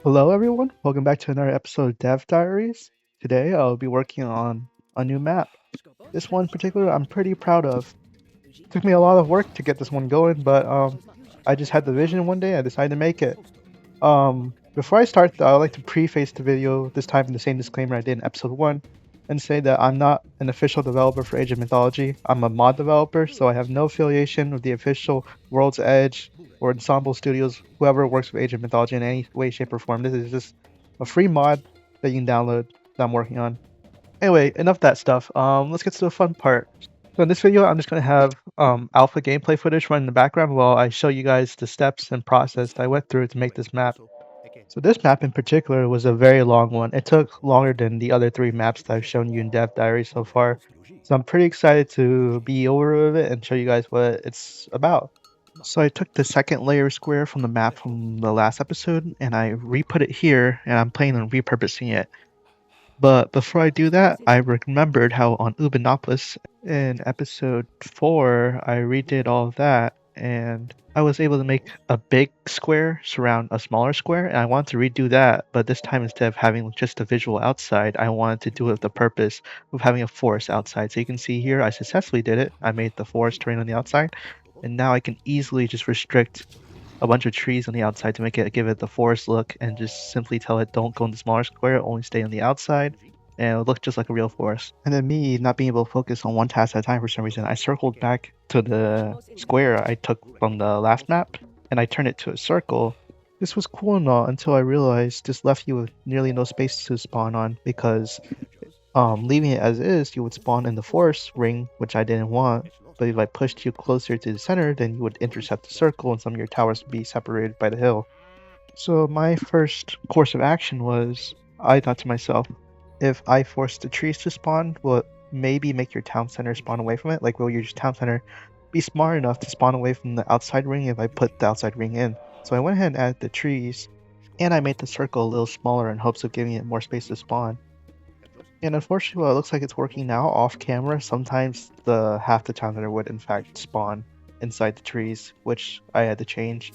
Hello, everyone. Welcome back to another episode of Dev Diaries. Today, I'll be working on a new map. This one in particular, I'm pretty proud of. Took me a lot of work to get this one going, but I just had the vision one day. I decided to make it. Before I start, though, I'd like to preface the video this time in the same disclaimer I did in episode one, and say that I'm not an official developer for Age of Mythology. I'm a mod developer, so I have no affiliation with the official World's Edge or Ensemble Studios, whoever works with Age of Mythology in any way, shape, or form. This is just a free mod that you can download that I'm working on. Anyway, enough of that stuff. Let's get to the fun part. So in this video, I'm just gonna have alpha gameplay footage run in the background while I show you guys the steps and process that I went through to make this map. So this map in particular was a very long one. It took longer than the other three maps that I've shown you in Dev Diary so far. So I'm pretty excited to be over with it and show you guys what it's about. So I took the second layer square from the map from the last episode and I re-put it here, and I'm planning on repurposing it. But before I do that, I remembered how on Ubinopolis in episode 4, I redid all of that, and I was able to make a big square surround a smaller square, and I wanted to redo that, but this time instead of having just a visual outside, I wanted to do it with the purpose of having a forest outside. So you can see here, I successfully did it. I made the forest terrain on the outside, and now I can easily just restrict a bunch of trees on the outside to give it the forest look, and just simply tell it don't go in the smaller square, only stay on the outside, and it'll look just like a real forest. And then me not being able to focus on one task at a time for some reason, I circled back to the square I took from the last map, and I turned it to a circle. This was cool and all until I realized this left you with nearly no space to spawn on, because leaving it as is, you would spawn in the forest ring, which I didn't want. But if I pushed you closer to the center, then you would intercept the circle and some of your towers would be separated by the hill. So my first course of action was, I thought to myself, if I force the trees to spawn, will it maybe make your town center spawn away from it? Like, will your town center be smart enough to spawn away from the outside ring if I put the outside ring in? So I went ahead and added the trees, and I made the circle a little smaller in hopes of giving it more space to spawn. And unfortunately, while it looks like it's working now off camera, sometimes the half the town center would in fact spawn inside the trees, which I had to change.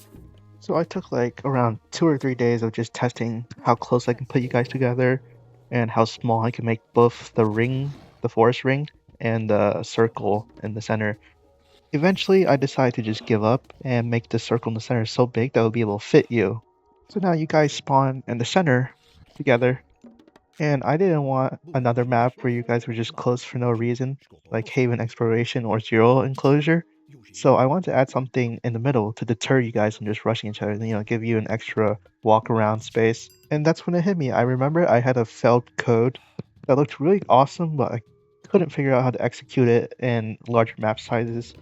So I took like around 2 or 3 days of just testing how close I can put you guys together and how small I can make both the ring, the forest ring, and the circle in the center. Eventually, I decided to just give up and make the circle in the center so big that it would be able to fit you. So now you guys spawn in the center together, and I didn't want another map where you guys were just close for no reason, like Haven Exploration or Zero Enclosure. So I wanted to add something in the middle to deter you guys from just rushing each other, and, give you an extra walk around space. And that's when it hit me. I remember I had a failed code that looked really awesome, but I couldn't figure out how to execute it in larger map sizes,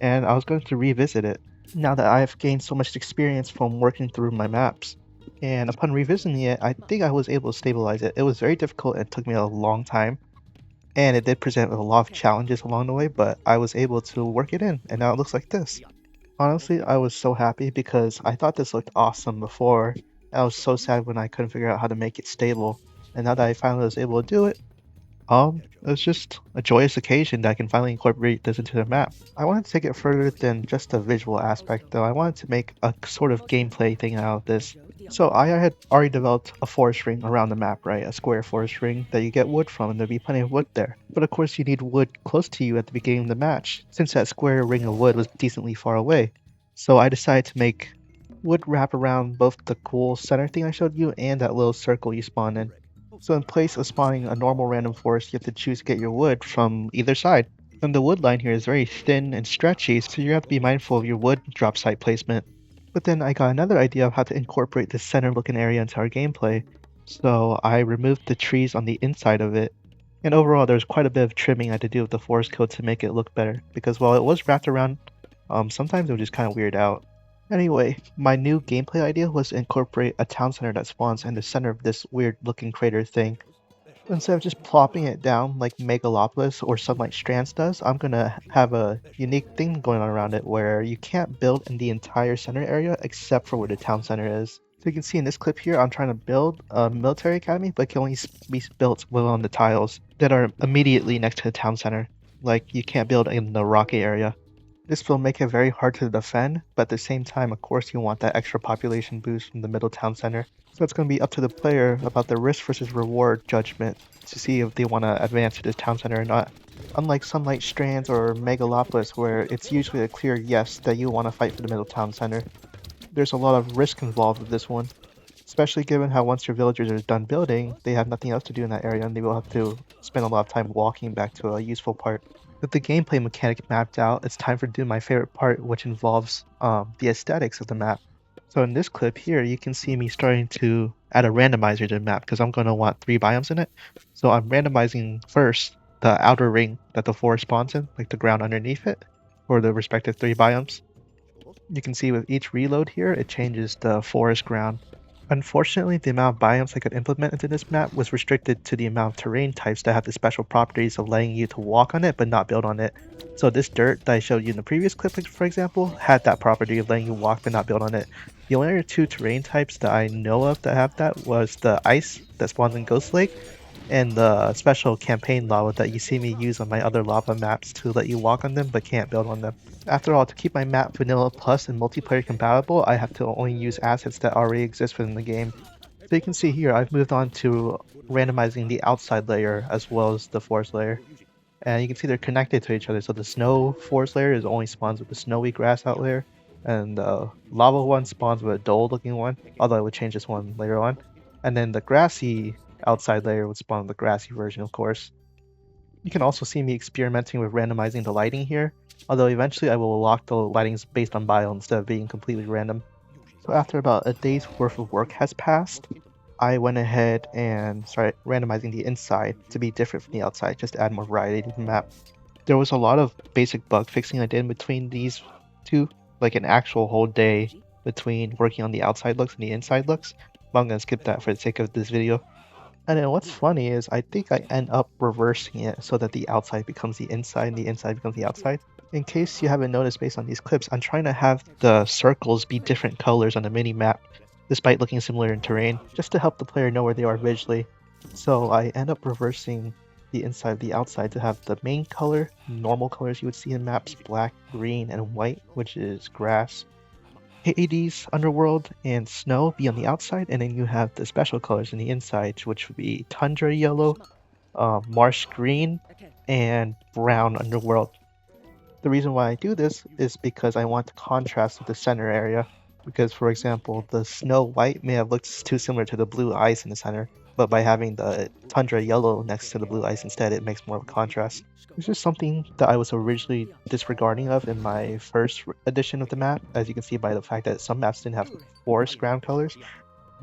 and I was going to revisit it now that I have gained so much experience from working through my maps. And upon revisiting it, I think I was able to stabilize it. It was very difficult and it took me a long time, and it did present a lot of challenges along the way, but I was able to work it in, and now it looks like this. Honestly, I was so happy because I thought this looked awesome before, and I was so sad when I couldn't figure out how to make it stable. And now that I finally was able to do it, it was just a joyous occasion that I can finally incorporate this into the map. I wanted to take it further than just a visual aspect, though. I wanted to make a sort of gameplay thing out of this. So I had already developed a forest ring around the map, right? A square forest ring that you get wood from, and there'd be plenty of wood there. But of course, you need wood close to you at the beginning of the match, since that square ring of wood was decently far away. So I decided to make wood wrap around both the cool center thing I showed you and that little circle you spawn in. So in place of spawning a normal random forest, you have to choose to get your wood from either side. And the wood line here is very thin and stretchy, so you have to be mindful of your wood drop site placement. But then I got another idea of how to incorporate this center looking area into our gameplay. So I removed the trees on the inside of it. And overall, there's quite a bit of trimming I had to do with the forest code to make it look better. Because while it was wrapped around, sometimes it would just kind of weird out. Anyway, my new gameplay idea was to incorporate a town center that spawns in the center of this weird looking crater thing. Instead of just plopping it down like Megalopolis or Sunlight Strands does, I'm gonna have a unique thing going on around it where you can't build in the entire center area except for where the town center is. So you can see in this clip here, I'm trying to build a military academy, but it can only be built on the tiles that are immediately next to the town center. Like, you can't build in the rocky area. This will make it very hard to defend, but at the same time, of course, you want that extra population boost from the middle town center. So it's going to be up to the player about the risk versus reward judgment to see if they want to advance to this town center or not. Unlike Sunlight Strands or Megalopolis, where it's usually a clear yes that you want to fight for the middle town center, there's a lot of risk involved with this one. Especially given how once your villagers are done building, they have nothing else to do in that area and they will have to spend a lot of time walking back to a useful part. With the gameplay mechanic mapped out, it's time for do my favorite part, which involves the aesthetics of the map. So in this clip here, you can see me starting to add a randomizer to the map because I'm going to want 3 biomes in it. So I'm randomizing first the outer ring that the forest spawns in, like the ground underneath it, for the respective 3 biomes. You can see with each reload here, it changes the forest ground. Unfortunately, the amount of biomes I could implement into this map was restricted to the amount of terrain types that have the special properties of letting you to walk on it but not build on it. So this dirt that I showed you in the previous clip, for example, had that property of letting you walk but not build on it. The only other 2 terrain types that I know of that have that was the ice that spawns in Ghost Lake and the special campaign lava that you see me use on my other lava maps to let you walk on them but can't build on them. After all, to keep my map vanilla plus and multiplayer compatible, I have to only use assets that already exist within the game. So you can see here, I've moved on to randomizing the outside layer as well as the forest layer. And you can see they're connected to each other, so the snow forest layer is only spawns with the snowy grass out layer, and the lava one spawns with a dull looking one, although I would change this one later on. And then the grassy outside layer would spawn the grassy version, of course. You can also see me experimenting with randomizing the lighting here, although eventually I will lock the lightings based on biome instead of being completely random. So after about a day's worth of work has passed, I went ahead and started randomizing the inside to be different from the outside, just to add more variety to the map. There was a lot of basic bug fixing I did in between these two, like an actual whole day between working on the outside looks and the inside looks, but I'm going to skip that for the sake of this video. And then what's funny is I think I end up reversing it so that the outside becomes the inside and the inside becomes the outside. In case you haven't noticed based on these clips, I'm trying to have the circles be different colors on the mini-map, despite looking similar in terrain, just to help the player know where they are visually. So I end up reversing the inside of the outside to have the main color, normal colors you would see in maps, black, green, and white, which is grass, Hades, Underworld, and Snow be on the outside, and then you have the special colors on the inside, which would be Tundra Yellow, Marsh Green, and Brown Underworld. The reason why I do this is because I want to contrast with the center area, because for example, the Snow White may have looked too similar to the blue ice in the center, but by having the Tundra Yellow next to the blue ice instead, it makes more of a contrast. This is something that I was originally disregarding of in my first edition of the map, as you can see by the fact that some maps didn't have forest ground colors.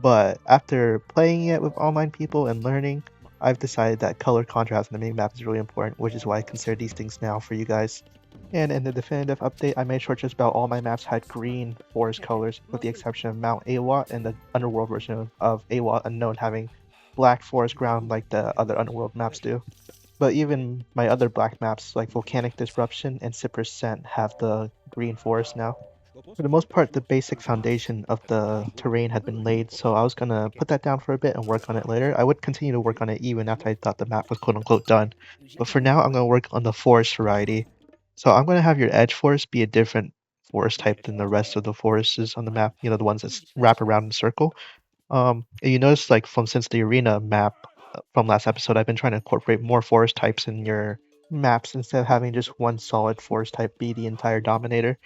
But after playing it with online people and learning, I've decided that color contrast in the main map is really important, which is why I consider these things now for you guys. And in the definitive update, I made sure just about all my maps had green forest colors, with the exception of Mount Awat and the Underworld version of Awat Unknown having black forest ground like the other Underworld maps do. But even my other black maps like Volcanic Disruption and Cypress Scent have the green forest now. For the most part, the basic foundation of the terrain had been laid, so I was gonna put that down for a bit and work on it later. I would continue to work on it even after I thought the map was quote-unquote done. But for now, I'm gonna work on the forest variety. So I'm gonna have your edge forest be a different forest type than the rest of the forests on the map, you know, the ones that wrap around in a circle. You notice, like, since the arena map from last episode, I've been trying to incorporate more forest types in your maps instead of having just one solid forest type be the entire dominator.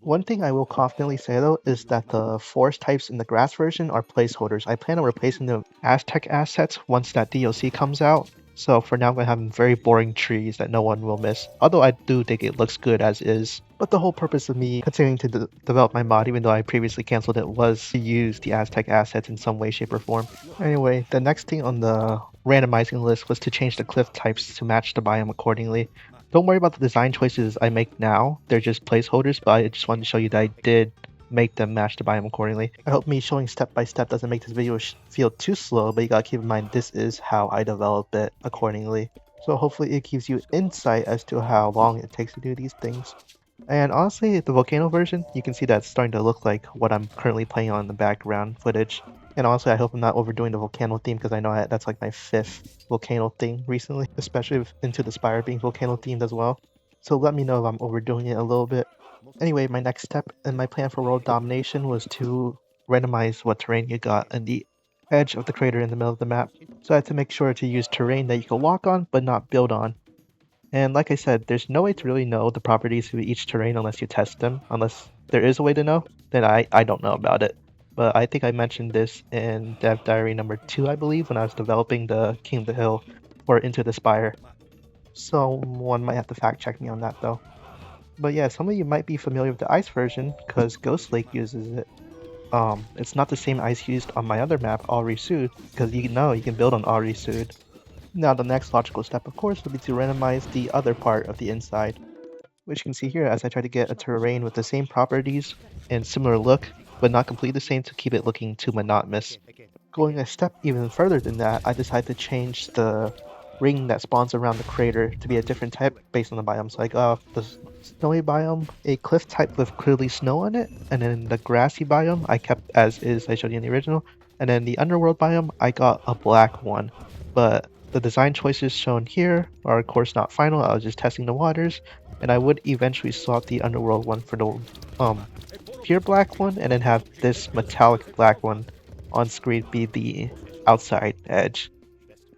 One thing I will confidently say though is that the forest types in the grass version are placeholders. I plan on replacing the Aztec assets once that DLC comes out. So for now I'm going to have very boring trees that no one will miss. Although I do think it looks good as is. But the whole purpose of me continuing to develop my mod, even though I previously cancelled it, was to use the Aztec assets in some way, shape, or form. Anyway, the next thing on the randomizing list was to change the cliff types to match the biome accordingly. Don't worry about the design choices I make now, they're just placeholders, but I just wanted to show you that I did make them match the biome accordingly. I hope me showing step by step doesn't make this video feel too slow, but you gotta keep in mind this is how I develop it accordingly. So hopefully it gives you insight as to how long it takes to do these things. And honestly, the Volcano version, you can see that it's starting to look like what I'm currently playing on in the background footage. And honestly, I hope I'm not overdoing the Volcano theme because I know that's like my 5th Volcano thing recently, especially with Into the Spire being Volcano themed as well. so let me know if I'm overdoing it a little bit. Anyway, my next step in my plan for world domination was to randomize what terrain you got in the edge of the crater in the middle of the map. So I had to make sure to use terrain that you can walk on but not build on. And like I said, there's no way to really know the properties of each terrain unless you test them. Unless there is a way to know, then I don't know about it. But I think I mentioned this in Dev Diary number 2, I believe, when I was developing the King of the Hill for Into the Spire. So one might have to fact check me on that though. But yeah, some of you might be familiar with the ice version because Ghost Lake uses it. It's not the same ice used on my other map, Alri Sud, because you know you can build on Alri Sud. Now the next logical step, of course, would be to randomize the other part of the inside, which you can see here as I try to get a terrain with the same properties and similar look, but not completely the same to keep it looking too monotonous. Going a step even further than that, I decided to change the ring that spawns around the crater to be a different type based on the biomes. Like the snowy biome, a cliff type with clearly snow on it, and then the grassy biome I kept as is, I showed you in the original, and then the underworld biome I got a black one. But the design choices shown here are of course not final, I was just testing the waters, and I would eventually swap the underworld one for the pure black one, and then have this metallic black one on screen be the outside edge.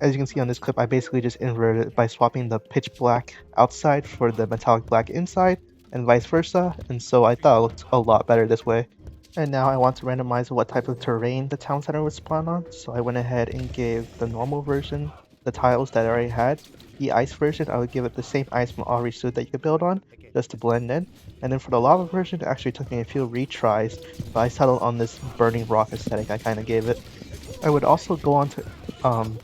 As you can see on this clip, I basically just inverted it by swapping the pitch black outside for the metallic black inside, and vice versa, and so I thought it looked a lot better this way. And now I want to randomize what type of terrain the town center would spawn on, so I went ahead and gave the normal version the tiles that I already had. The ice version, I would give it the same ice from Alri Sud that you could build on, just to blend in. And then for the lava version, it actually took me a few retries, but I settled on this burning rock aesthetic I kind of gave it. I would also go on to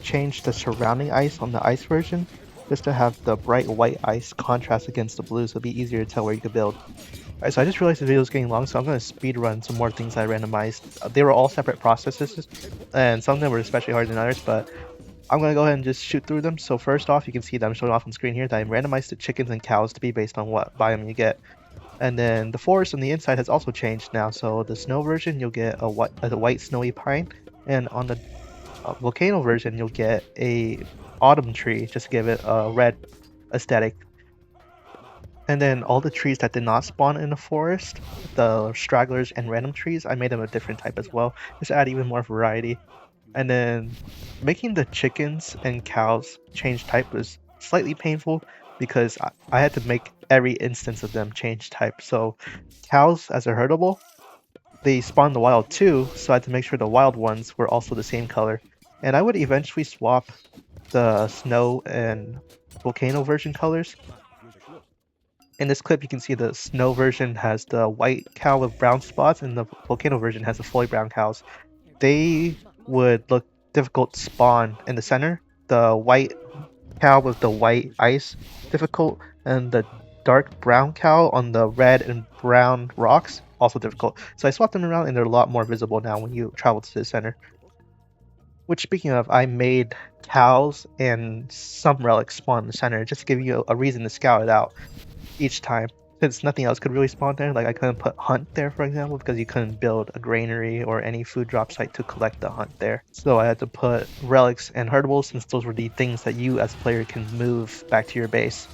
change the surrounding ice on the ice version, just to have the bright white ice contrast against the blue so it'd be easier to tell where you could build. Alright, so I just realized the video is getting long, so I'm going to speed run some more things I randomized. They were all separate processes, and some of them were especially harder than others, but I'm going to go ahead and just shoot through them. So first off, you can see that I'm showing off on screen here that I randomized the chickens and cows to be based on what biome you get. And then the forest on the inside has also changed now, so the snow version you'll get a white snowy pine, and on the volcano version you'll get a autumn tree just to give it a red aesthetic. And then all the trees that did not spawn in the forest, the stragglers and random trees, I made them a different type as well, just to add even more variety. And then making the chickens and cows change type was slightly painful because I had to make every instance of them change type. So cows, as they're herdable, they spawn in the wild too, so I had to make sure the wild ones were also the same color. And I would eventually swap the snow and volcano version colors. In this clip, you can see the snow version has the white cow with brown spots, and the volcano version has the fully brown cows. They would look difficult to spawn in the center. The white cow with the white ice difficult, and the dark brown cow on the red and brown rocks also difficult. So I swapped them around, and they're a lot more visible now when you travel to the center. Which, speaking of, I made cows and some relics spawn in the center just to give you a reason to scout it out each time, since nothing else could really spawn there. Like I couldn't put hunt there, for example, because you couldn't build a granary or any food drop site to collect the hunt there. So I had to put relics and herdables, since those were the things that you as a player can move back to your base.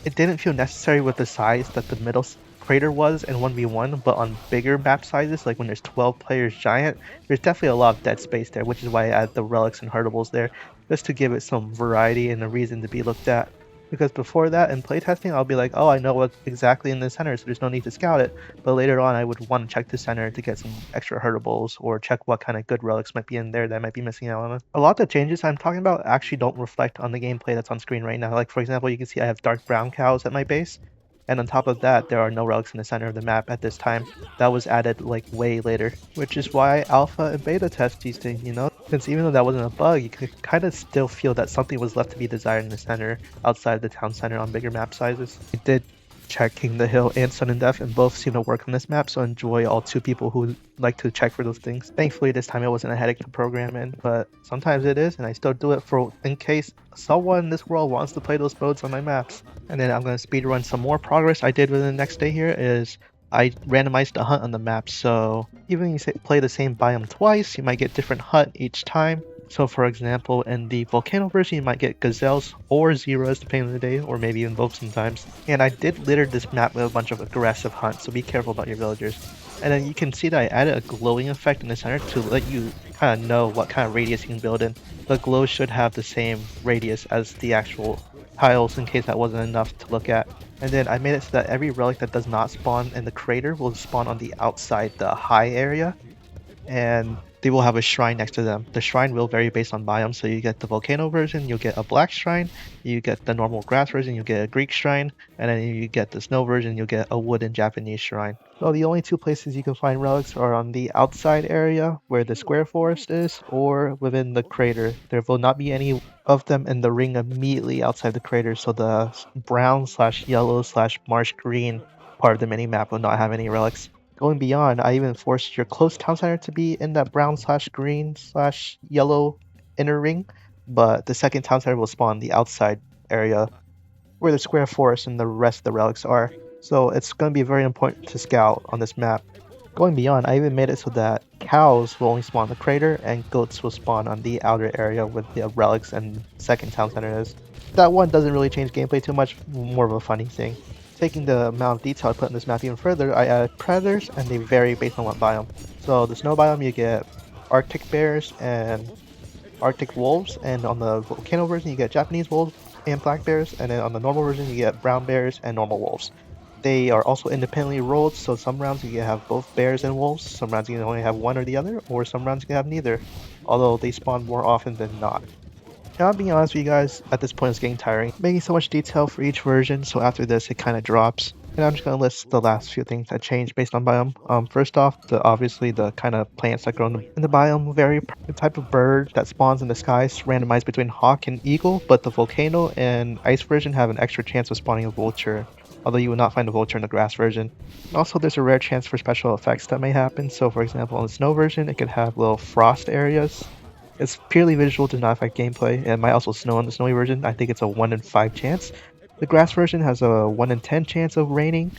It didn't feel necessary with the size that the middle crater was in 1v1, but on bigger map sizes, like when there's 12 players giant, there's definitely a lot of dead space there, which is why I added the relics and herdables there, just to give it some variety and a reason to be looked at. Because before that, in playtesting, I'll be like, oh, I know what's exactly in the center, so there's no need to scout it. But later on, I would want to check the center to get some extra herdables, or check what kind of good relics might be in there that I might be missing out on. A lot of the changes I'm talking about actually don't reflect on the gameplay that's on screen right now. Like, for example, you can see I have dark brown cows at my base, and on top of that, there are no relics in the center of the map at this time. That was added like way later, which is why alpha and beta test these things, you know? Since even though that wasn't a bug, you could kind of still feel that something was left to be desired in the center, outside the town center on bigger map sizes. I did check King of the Hill and Sudden Death, and both seem to work on this map, so enjoy all two people who like to check for those things. Thankfully this time it wasn't a headache to program in, but sometimes it is, and I still do it for in case someone in this world wants to play those modes on my maps. And then I'm going to speedrun some more progress I did within the next day here is I randomized the hunt on the map, so even if you play the same biome twice, you might get different hunt each time. So for example, in the Volcano version, you might get gazelles or zebras depending on the day, or maybe even both sometimes. And I did litter this map with a bunch of aggressive hunts, so be careful about your villagers. And then you can see that I added a glowing effect in the center to let you kind of know what kind of radius you can build in. The glow should have the same radius as the actual tiles in case that wasn't enough to look at. And then I made it so that every relic that does not spawn in the crater will spawn on the outside, the high area, and they will have a shrine next to them. The shrine will vary based on biome, so you get the volcano version, you'll get a black shrine, you get the normal grass version, you'll get a Greek shrine, and then you get the snow version, you'll get a wooden Japanese shrine. So the only two places you can find relics are on the outside area where the square forest is, or within the crater. There will not be any of them in the ring immediately outside the crater, so the brown slash yellow slash marsh green part of the mini map will not have any relics. Going beyond, I even forced your close town center to be in that brown slash green slash yellow inner ring, but the second town center will spawn the outside area where the square forest and the rest of the relics are. So it's going to be very important to scout on this map. Going beyond, I even made it so that cows will only spawn in the crater and goats will spawn on the outer area where the relics and second town center is. That one doesn't really change gameplay too much, more of a funny thing. Taking the amount of detail I put in this map even further, I added predators and they vary based on what biome. So the snow biome you get Arctic bears and Arctic wolves, and on the volcano version you get Japanese wolves and black bears, and then on the normal version you get brown bears and normal wolves. They are also independently rolled, so some rounds you can have both bears and wolves, some rounds you can only have one or the other, or some rounds you can have neither, although they spawn more often than not. Now, being honest with you guys, at this point it's getting tiring. Making so much detail for each version, so after this it kind of drops. And I'm just going to list the last few things that changed based on biome. First off, obviously the kind of plants that grow in the biome vary. The type of bird that spawns in the skies randomized between hawk and eagle, but the volcano and ice version have an extra chance of spawning a vulture, although you will not find a vulture in the grass version. Also, there's a rare chance for special effects that may happen, so for example, in the snow version, it could have little frost areas. It's purely visual, does not affect gameplay, and it might also snow in the snowy version. I think it's a 1 in 5 chance. The grass version has a 1 in 10 chance of raining,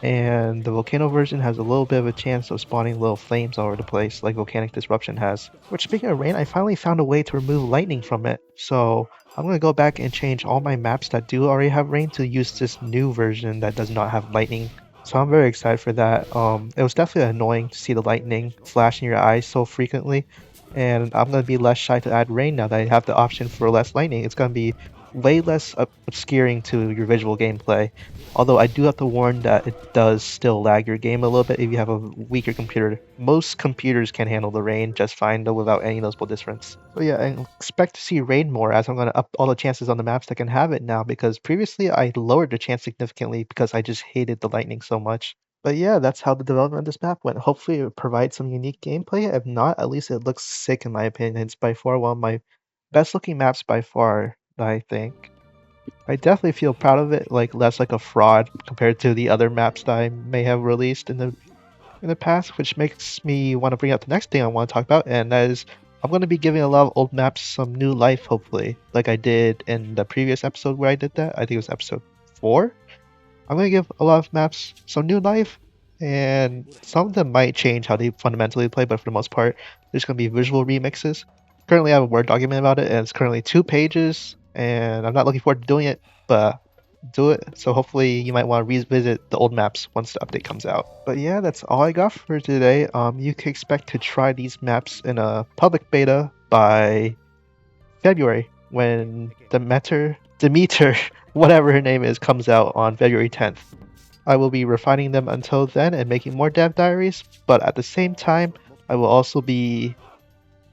and the volcano version has a little bit of a chance of spawning little flames all over the place, like Volcanic Disruption has. Which, speaking of rain, I finally found a way to remove lightning from it, so I'm going to go back and change all my maps that do already have rain to use this new version that does not have lightning. So I'm very excited for that. It was definitely annoying to see the lightning flash in your eyes so frequently, and I'm going to be less shy to add rain now that I have the option for less lightning. It's going to be way less obscuring to your visual gameplay, although I do have to warn that it does still lag your game a little bit if you have a weaker computer. Most computers can handle the rain just fine though without any noticeable difference. So yeah, I expect to see rain more as I'm going to up all the chances on the maps that can have it now, because previously I lowered the chance significantly because I just hated the lightning so much. But yeah, that's how the development of this map went. Hopefully it provides some unique gameplay. If not, at least it looks sick in my opinion. It's by far one of my best looking maps by far, I think. I definitely feel proud of it, like less like a fraud compared to the other maps that I may have released in the past, which makes me want to bring up the next thing I want to talk about, and that is I'm going to be giving a lot of old maps some new life, hopefully, like I did in the previous episode where I did that. I think it was episode 4. I'm going to give a lot of maps some new life, and some of them might change how they fundamentally play, but for the most part, there's going to be visual remixes. Currently, I have a Word document about it, and it's currently 2 pages, and I'm not looking forward to doing it, but do it. So hopefully you might want to revisit the old maps once the update comes out. But yeah, that's all I got for today. You can expect to try these maps in a public beta by February, when Demeter, whatever her name is, comes out on February 10th. I will be refining them until then and making more dev diaries, but at the same time, I will also be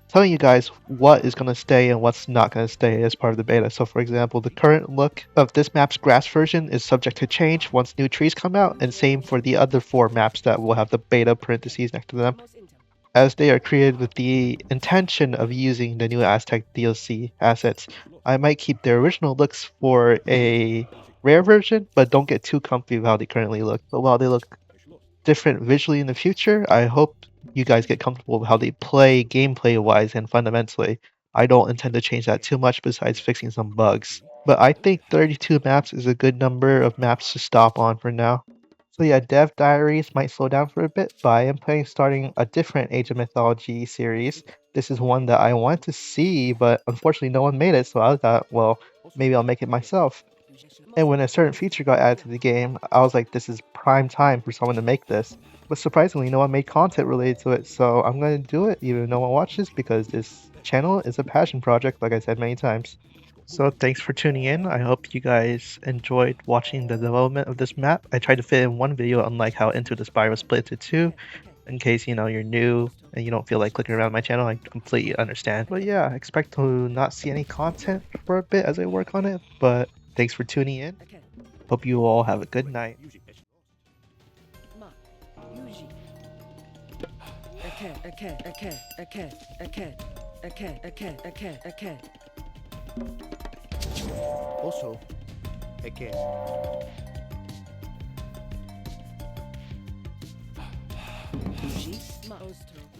telling you guys what is going to stay and what's not going to stay as part of the beta. So for example, the current look of this map's grass version is subject to change once new trees come out, and same for the other 4 maps that will have the beta parentheses next to them, as they are created with the intention of using the new Aztec DLC assets. I might keep their original looks for a rare version, but don't get too comfy with how they currently look. But while they look different visually in the future, I hope you guys get comfortable with how they play gameplay wise and fundamentally. I don't intend to change that too much besides fixing some bugs. But I think 32 maps is a good number of maps to stop on for now. So yeah, Dev Diaries might slow down for a bit, but I am planning starting a different Age of Mythology series. This is one that I want to see, but unfortunately no one made it, so I thought, well, maybe I'll make it myself. And when a certain feature got added to the game, I was like, this is prime time for someone to make this. But surprisingly, no one made content related to it, so I'm gonna do it even if no one watches because this channel is a passion project, like I said many times. So thanks for tuning in. I hope you guys enjoyed watching the development of this map. I tried to fit in one video, unlike how Into the Spire was split into two. In case, you know, you're new and you don't feel like clicking around my channel, I completely understand. But yeah, I expect to not see any content for a bit as I work on it, but thanks for tuning in. Hope you all have a good night. Also, again. Yuji, Maosto.